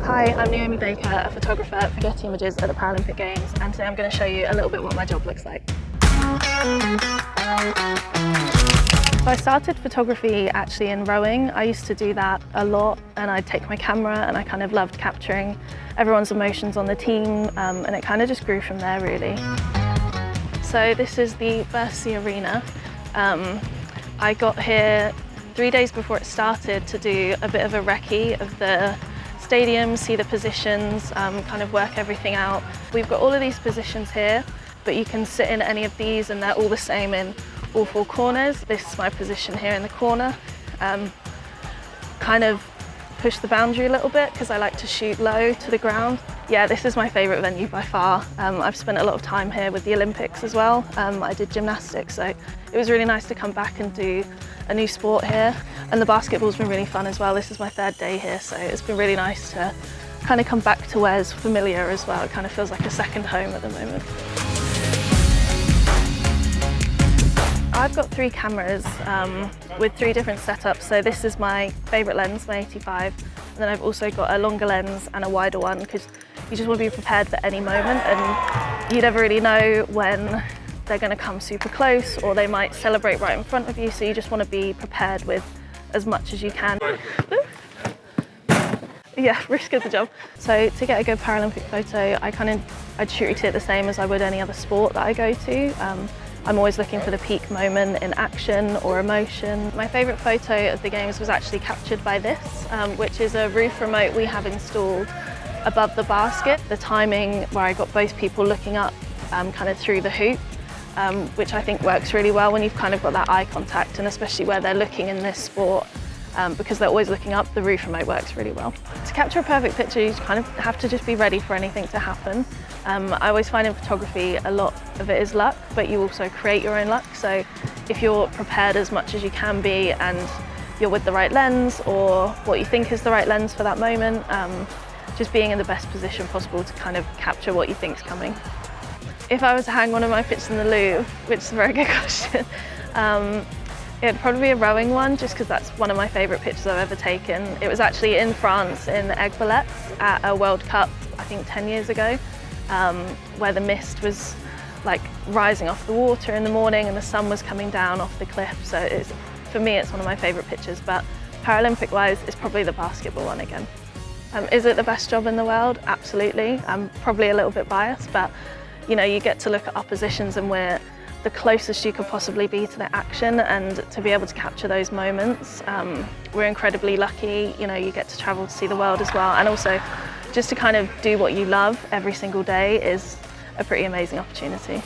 Hi, I'm Naomi Baker, a photographer for Getty Images at the Paralympic Games, and today I'm going to show you a little bit what my job looks like. So I started photography actually in rowing. I used to do that a lot, and I'd take my camera and I kind of loved capturing everyone's emotions on the team, and it kind of just grew from there really. So this is the Bercy Arena. I got here 3 days before it started to do a bit of a recce of the stadium, see the positions, kind of work everything out. We've got all of these positions here, but you can sit in any of these and they're all the same in all four corners. This is my position here in the corner. Kind of push the boundary a little bit because I like to shoot low to the ground. Yeah, this is my favourite venue by far. I've spent a lot of time here with the Olympics as well. I did gymnastics, so it was really nice to come back and do a new sport here. And the basketball's been really fun as well. This is my third day here, so it's been really nice to kind of come back to where's familiar as well. It kind of feels like a second home at the moment. I've got 3 cameras with 3 different setups. So this is my favourite lens, my 85, and then I've also got a longer lens and a wider one because you just want to be prepared for any moment, and you never really know when they're going to come super close or they might celebrate right in front of you, so you just want to be prepared with as much as you can. Yeah, risk of the job. So to get a good Paralympic photo, I'd shoot it the same as I would any other sport that I go to. I'm always looking for the peak moment in action or emotion. My favourite photo of the Games was actually captured by this, which is a roof remote we have installed above the basket. The timing where I got both people looking up kind of through the hoop, which I think works really well when you've kind of got that eye contact, and especially where they're looking in this sport, because they're always looking up, the roof remote works really well. To capture a perfect picture, you kind of have to just be ready for anything to happen. I always find in photography a lot of it is luck, but you also create your own luck. So if you're prepared as much as you can be and you're with the right lens or what you think is the right lens for that moment, just being in the best position possible to kind of capture what you think's coming. If I was to hang one of my pictures in the Louvre, which is a very good question, it'd probably be a rowing one, just because that's one of my favourite pictures I've ever taken. It was actually in France, in Aiguebelette, at a World Cup, I think 10 years ago, where the mist was like rising off the water in the morning and the sun was coming down off the cliff. So for me, it's one of my favourite pictures, but Paralympic-wise, it's probably the basketball one again. Is it the best job in the world? Absolutely. I'm probably a little bit biased, but you know, you get to look at our positions and we're the closest you could possibly be to the action, and to be able to capture those moments, we're incredibly lucky. You know, you get to travel to see the world as well, and also just to kind of do what you love every single day is a pretty amazing opportunity.